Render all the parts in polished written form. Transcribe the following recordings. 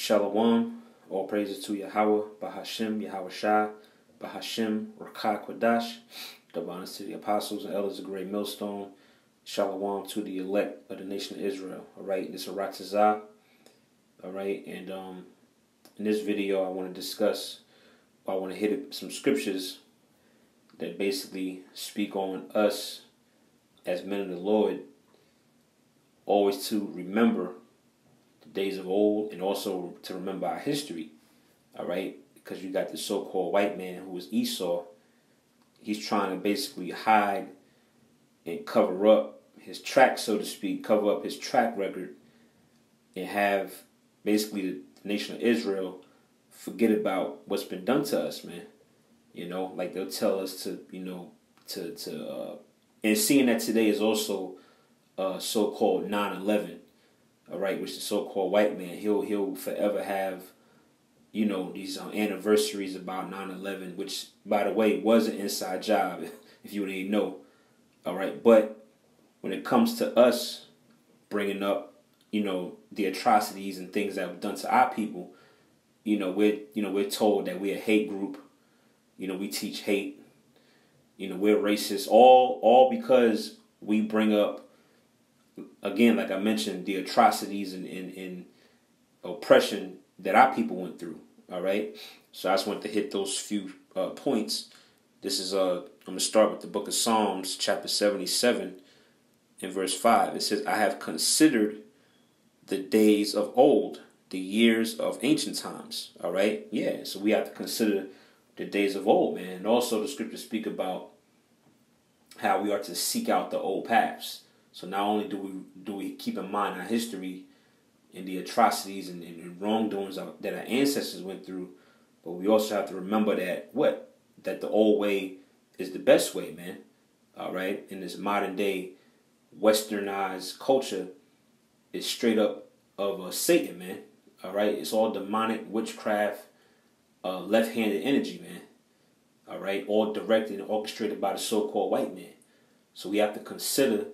Shalom, all praises to Yahweh, Bahashem, Yahweh Shah, Bahashem, Rakah Kwadash, double honors to the apostles and elders of Great Millstone. Shalom to the elect of the nation of Israel. Alright, this is Ratazah. Alright, and in this video I want to hit some scriptures that basically speak on us as men of the Lord, always to remember days of old and also to remember our history. Alright, because you got the so-called white man who is Esau. He's trying to basically hide and cover up his track, so to speak, cover up his track record and have basically the nation of Israel forget about what's been done to us, man. You know, like they'll tell us to, and seeing that today is also so-called 9/11. All right, which the so-called white man, he'll forever have, these anniversaries about 9/11, which, by the way, was an inside job, if you didn't know. All right, but when it comes to us bringing up, the atrocities and things that were done to our people, we're told that we're a hate group. We teach hate. We're racist. All because we bring up, again, like I mentioned, the atrocities and oppression that our people went through. All right. So I just want to hit those few points. This is I'm going to start with the book of Psalms, chapter 77, in verse 5. It says, "I have considered the days of old, the years of ancient times." All right. Yeah. So we have to consider the days of old, man. And also the scriptures speak about how we are to seek out the old paths. So not only do we keep in mind our history and the atrocities and wrongdoings that our ancestors went through, but we also have to remember that the old way is the best way, man. All right, in this modern day westernized culture, is straight up of Satan, man. All right, it's all demonic witchcraft, left-handed energy, man. All right, all directed and orchestrated by the so-called white man. So we have to consider,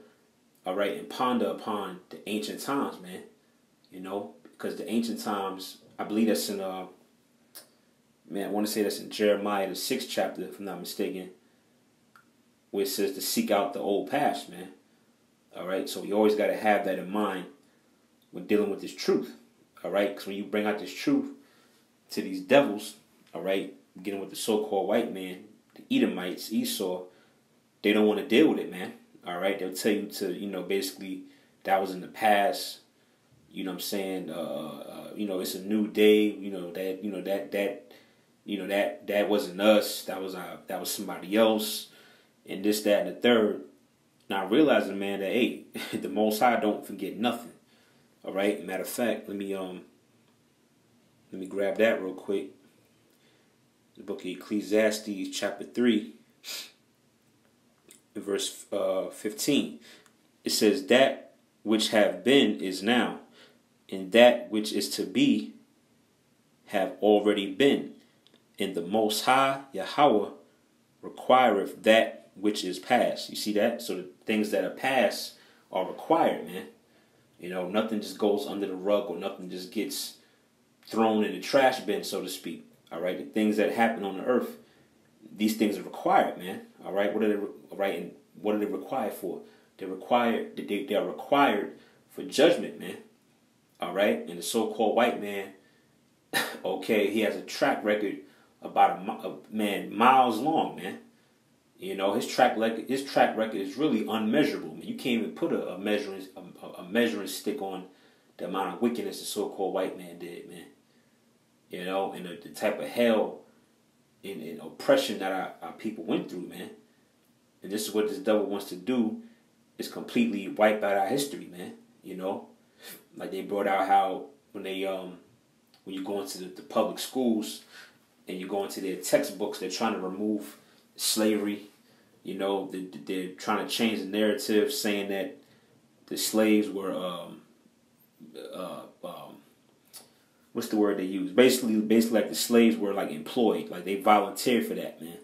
all right, and ponder upon the ancient times, man. Because the ancient times, I believe that's in, I want to say that's in Jeremiah, the 6th chapter, if I'm not mistaken, where it says to seek out the old past, man. All right, so you always got to have that in mind when dealing with this truth. All right, because when you bring out this truth to these devils, all right, getting with the so-called white man, the Edomites, Esau, they don't want to deal with it, man. All right, they'll tell you to, basically that was in the past. You know what I'm saying? It's a new day. That wasn't us. That was somebody else, and this, that, and the third. Now realizing, man, that hey, the Most High don't forget nothing. All right. Matter of fact, let me grab that real quick. The book of Ecclesiastes, chapter 3. In verse 15, it says, "That which have been is now, and that which is to be have already been. And the Most High, Yahweh, requireth that which is past." You see that? So the things that are past are required, man. Nothing just goes under the rug or nothing just gets thrown in the trash bin, so to speak. All right, the things that happen on the earth, these things are required, man. All right, what are they required for? They are required for judgment, man. All right, and the so-called white man, okay, he has a track record about miles long, man. His track record is really unmeasurable, man. You can't even put a measuring stick on the amount of wickedness the so-called white man did, man. And the type of hell and oppression that our people went through, man. And this is what this devil wants to do, is completely wipe out our history, man. Like they brought out how when you go into the public schools and you go into their textbooks, they're trying to remove slavery. They're trying to change the narrative, saying that the slaves were what's the word they use? Basically like the slaves were like employed, like they volunteered for that, man.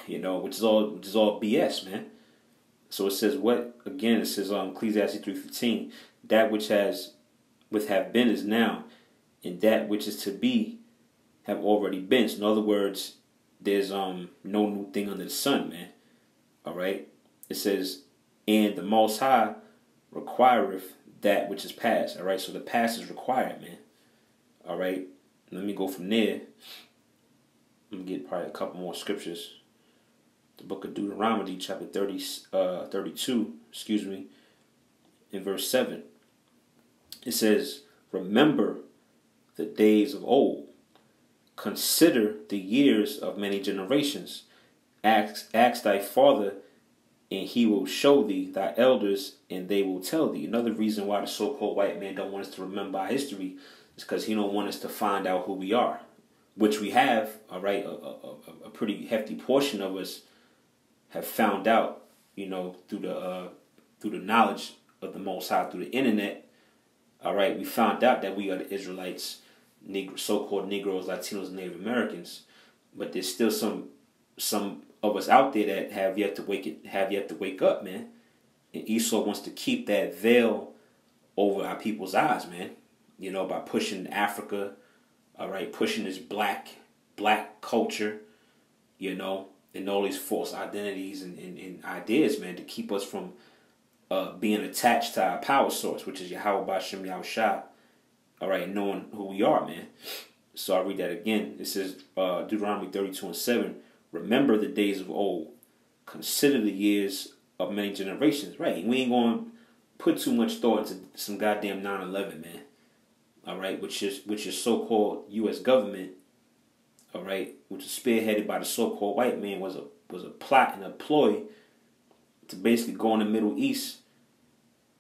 Which is all BS, man. So it says it says Ecclesiastes 3:15, "That which have been is now, and that which is to be have already been. So in other words, there's no new thing under the sun, man. All right. It says, and the Most High requireth that which is past. All right. So the past is required, man. All right. Let me go from there. I'm gonna get probably a couple more scriptures. The book of Deuteronomy, chapter 32, in verse 7. It says, remember the days of old. Consider the years of many generations. Ask thy father, and he will show thee thy elders, and they will tell thee. Another reason why the so-called white man don't want us to remember our history is because he don't want us to find out who we are, which we have. All right, a pretty hefty portion of us have found out, through the knowledge of the Most High, through the internet. All right, we found out that we are the Israelites, so-called Negroes, Latinos, and Native Americans. But there's still some of us out there that have yet to wake up, man. And Esau wants to keep that veil over our people's eyes, man. By pushing Africa, all right, pushing this black culture, and all these false identities and ideas, man, to keep us from being attached to our power source, which is Yahweh Ba'Shem Yahushua, all right, knowing who we are, man. So I'll read that again. It says, Deuteronomy 32:7, remember the days of old, consider the years of many generations, right? We ain't going to put too much thought into some goddamn 9/11, man, all right, which is so-called U.S. government, all right, which is spearheaded by the so-called white man, was a plot and a ploy to basically go in the Middle East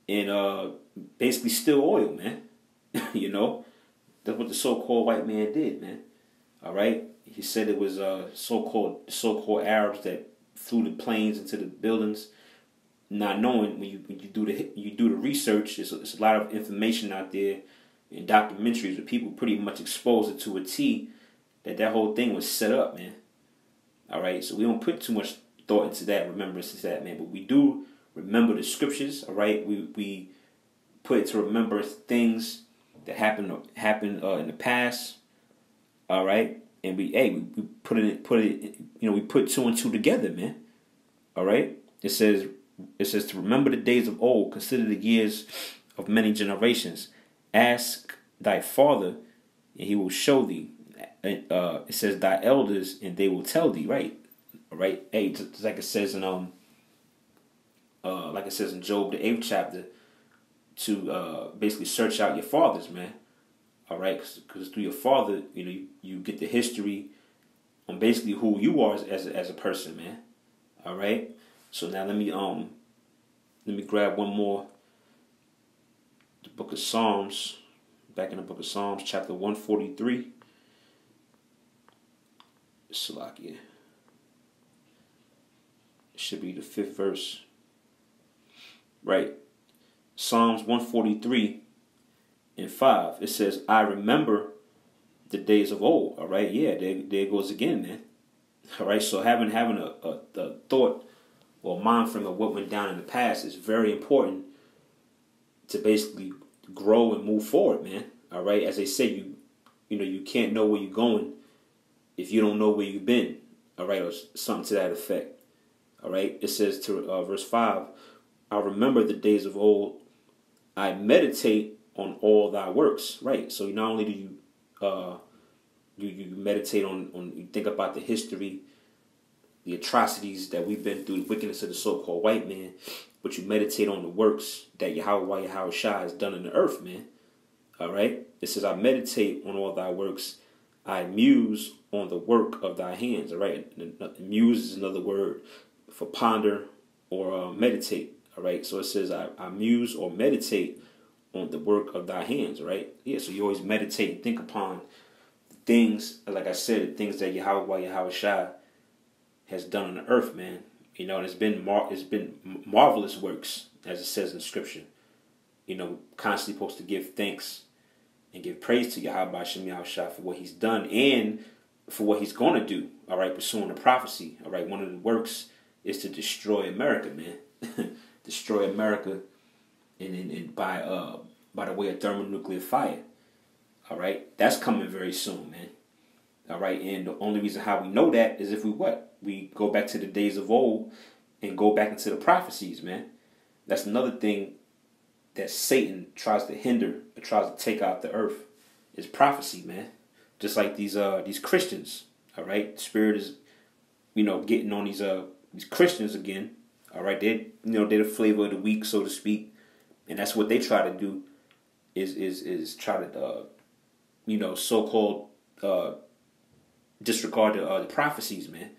and basically steal oil, man. That's what the so-called white man did, man. All right, he said it was so-called Arabs that flew the planes into the buildings, not knowing when you do the research. There's a lot of information out there in documentaries where people pretty much expose it to a T that whole thing was set up, man. All right, so we don't put too much thought into that, remembrance to that, man. But we do remember the scriptures, all right? We put it to remember things that happened in the past, all right? And we put it, we put two and two together, man. All right? It says to remember the days of old, consider the years of many generations. Ask thy father, and he will show thee. It says thy elders, and they will tell thee, right? All right? Hey, just like it says in Job, the 8th chapter, to basically search out your fathers, man. All right, because through your father, you get the history on basically who you are as a person, man. All right. So now let me grab one more. The book of Psalms, back in the book of Psalms, chapter 143. Salakia. It should be the 5th verse. Right. Psalms 143 and 5. It says, I remember the days of old. All right. Yeah, there it goes again, man. All right. So having a thought or mind frame of what went down in the past is very important to basically grow and move forward, man. All right. As they say, you can't know where you're going if you don't know where you've been. All right. Or something to that effect. All right. It says to verse 5, I remember the days of old. I meditate on all thy works. Right. So not only do you meditate on you think about the history, the atrocities that we've been through, the wickedness of the so-called white man, but you meditate on the works that Yahweh Shai has done in the earth, man. All right. It says, I meditate on all thy works. I muse on the work of thy hands. All right. Muse is another word for ponder or meditate. All right. So it says, I muse or meditate on the work of thy hands. Right. Yeah. So you always meditate and think upon things, like I said, the things that Yahweh Shai has done on the earth, man. And it's been marvelous works, as it says in Scripture. Constantly supposed to give thanks and give praise to Yahweh Shem Yahushua for what he's done and for what he's going to do. All right, pursuing the prophecy. All right, one of the works is to destroy America, man. Destroy America, and by the way of thermonuclear fire. All right, that's coming very soon, man. All right, and the only reason how we know that is if we go back to the days of old and go back into the prophecies, man. That's another thing that Satan tries to hinder or tries to take out the earth is prophecy, man. Just like these Christians, all right. The Spirit is, getting on these Christians again, all right. They're the flavor of the week, so to speak, and that's what they try to do is try to so-called disregard the prophecies, man.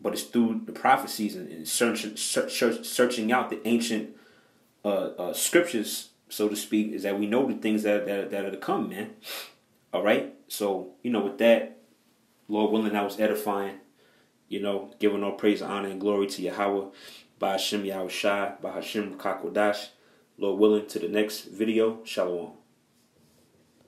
But it's through the prophecies and searching out the ancient scriptures, so to speak, is that we know the things that are to come, man. All right. So with that, Lord willing, that was edifying. Giving all praise, honor, and glory to Yahweh, by Hashem Yahushai, by Hashem Kakodash. Lord willing, to the next video. Shalom.